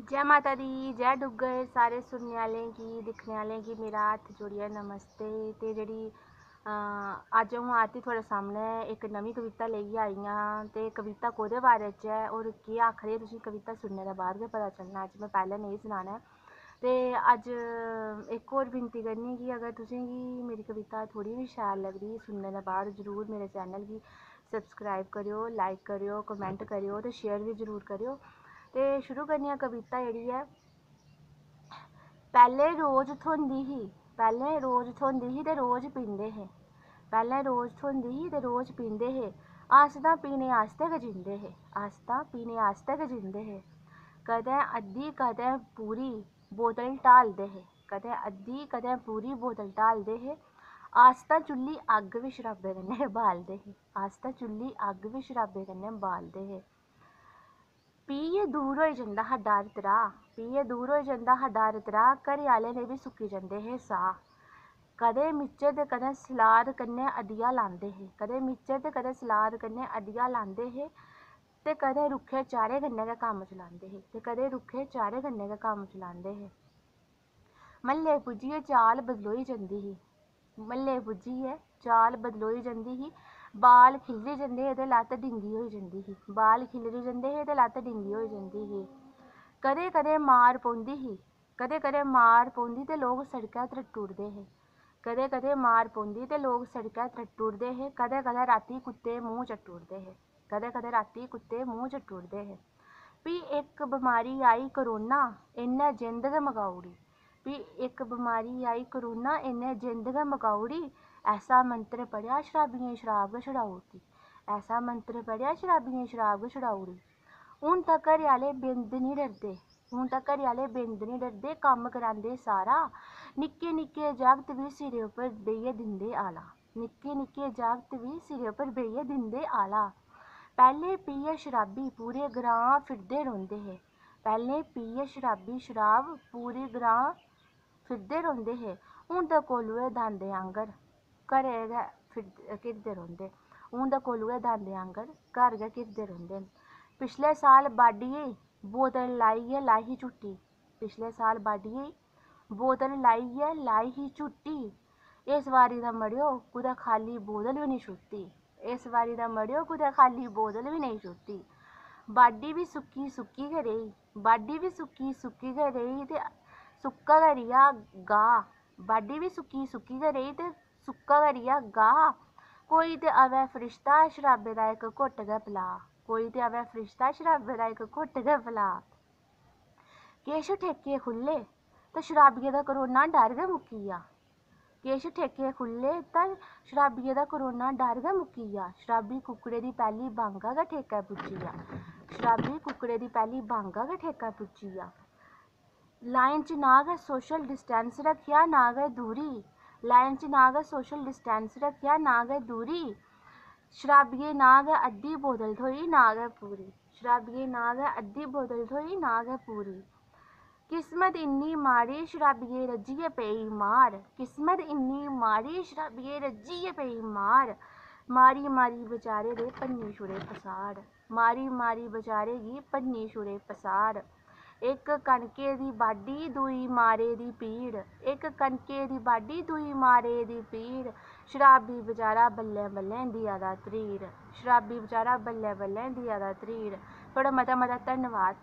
जय माता दी, जय डुग्गर। सारे सुनने आह्लें गी दिक्खने आह्लें गी मेरा हत्थ जोड़ियै नमस्ते। ते जेह्ड़ी अज्ज अ'ऊं आरती थुआढ़े सामनै इक नमीं कविता लेइयै आई आं। ते कविता कोह्दे बारे च ऐ और केह् आखदे तुसें कविता सुनने दे बाद गै पता चलना। अज्ज में पैह्लें नेईं सनाना ऐ। ते अज्ज इक होर विनती करनी कि अगर तुसेंगी मेरी कविता थोह्ड़ी बी शैल लगदी सुनने दे बाद जरूर मेरे चैनल गी सब्सक्राइब करेओ, लाइक करेओ, कमेंट करेओ ते शेयर बी जरूर करेओ। ते शुरू करनी आं कविता जेह्ड़ी ऐ। पैह्लें रोज थ्होंदी ही, पैह्लें रोज थ्होंदी ही ते रोज पींदे हे। पैह्लें रोज थ्होंदी ही ते रोज पींदे हे। अस तां पीने आस्तै गै जींदे हे, अस तां पीने आस्तै गै जींदे हे। कदें अद्धी कदें पूरी बोतल ढालदे हे, कदें अद्धी कदें पूरी बोतल ढालदे हे। अस तां चुल्ली अग्ग बी शराबे कन्नै बालदे हे, अस तां चुल्ली अग्ग बी शराबे कन्नै बालदे हे। पियै दूर होई जंदा हा डर त्राह्, पियै दूर होई जंदा हा डर त्राह्, घरै आह्लें दे बी सुक्की जंदे हे साह्। कदें मिच्चर ते कदें सलाद कन्नै अड्डिया लांदे हे, कदें मिच्चर ते कदें सलाद कन्नै अड्डिया लांदे हे। ते कदें रुक्खे चारे कन्नै गै कम्म चलांदे हे, ते कदें रुक्खे चारे कन्नै गै कम्म चलांदे हे। म्हल्ले पुज्जियै चाल बदलोई जंदी ही, म्हल्ले पुज्जियै चाल बदलोई जंदी ही। बाल खिल्लरी जंदे हे ते लत्त डिंगी होई जंदी ही, बाल खिल्लरी जंदे हे ते लत्त डिंगी होई जंदी ही। कदें कदें मार पौंदी ही, कदें कदें मार पौंदी ते लोग सड़कै त्रट्टुड़दे हे, कदें कदें मार पौंदी ते लोग सड़कै त्रट्टुड़दे हे। कदें कदें रातीं कुत्ते मूंह् चट्टुड़दे हे, कदें कदें रातीं कुत्ते मूंह् चट्टुड़दे हे। फ्ही इक बमारी आई करोना, इन्नै जिंद गै मकाउड़ी। फ्ही इक बमारी आई करोना, इन्नै जिंद गै मकाउड़ी। ऐसा मंत्र पढ़ेआ शराबियें शराब गै छड़ाउड़ी, ऐसा मंत्र पढ़ेआ शराबियें शराब गै छड़ाउड़ी। हून तां घरै आह्ले बिंद निं डरदे, हून तां घरै आह्ले बिंद निं डरदे, कम्म करांदे सारा। निक्के निक्के जागत बी सिरै उप्पर बेहियै दिंदे आला, निक्के निक्के जागत बी सिरै उप्पर बेहियै दिंदे आला। पैह्लें पियै शराबी पूरे ग्रां फिरदे रौंह्दे हे, पैह्लें पियै शराबी शराब पूरे ग्रां फिरदे रौंह्दे हे। हून तां कोलुए दांदें आंगर घरै गै घिरदे रौंह्दे, हून तां कोलुए दांदें आंगर घर गै घिरदे रौंह्दे न। पिछले साल बाड्डियै बोतल लाइयै लाई ही झुट्टी, पिछले साल बाड्डियै बोतल लाइयै लाई ही झुट्टी। इस बारी तां मड़ेओ कुतै खाल्ली बोतल बी निं छुट्टी, इस बारी तां मड़ेओ कुतै खाल्ली बोतल बी नेईं छुट्टी। बाड्डी बी सुक्की सुक्की गै रेही, बाड्डी बी सुक्की सुक्की गै रेही ते सुक्का गै रेहा गाह्, बाड्डी बी सुक्की सुक्की गै रेही ते सुक्का गै रेहा गाह्। कोई ते आवै फरिश्ता शराबे दा इक घुट्ट गै पला, कोई ते आवै फरिश्ता शराबे दा इक घुट्ट गै पला। किश ठेके खु'ल्ले ते शराबिये दा करोना डर गै मुक्की गेआ, किश ठेके खु'ल्ले ते शराबिये दा करोना डर गै मुक्की गेआ। शराबी कुक्कड़े दी पैह्ली बांगा गै ठेकै पुज्जी गेआ, शराबी कुक्कड़े दी पैह्ली बांगा गै ठेकै पुज्जी गेआ। लाइन च ना गै सोशल डिस्टेंस रक्खेआ ना गै दूरी, लाइन च ना गै सोशल डिस्टेंस रक्खेआ ना गै दूरी। शराबिये ना गै अद्धी बोतल थ्होई ना गै पूरी, शराबिये ना गै अद्धी बोतल थ्होई ना गै पूरी। किस्मत इन्नी माड़ी शराबिये रज्जियै पेई मार, किस्मत इन्नी माड़ी शराबिये रज्जियै पेई मार। मारी मारी बेचारे दे भन्नी छुड़े पसाड़, मारी मारी बेचारे गी भन्नी छुड़े पसाड़। इक कनके दी बाड्ढी दूई मारे दी पीड़, इक कनके दी बाड्ढी दूई मारे दी पीड़। शराबी बेचारा बल्लें बल्लें देआ दा त्रीड़, शराबी बेचारा बल्लें बल्लें देआ दा त्रीड़। थुआढ़ा मता मता धन्नवाद।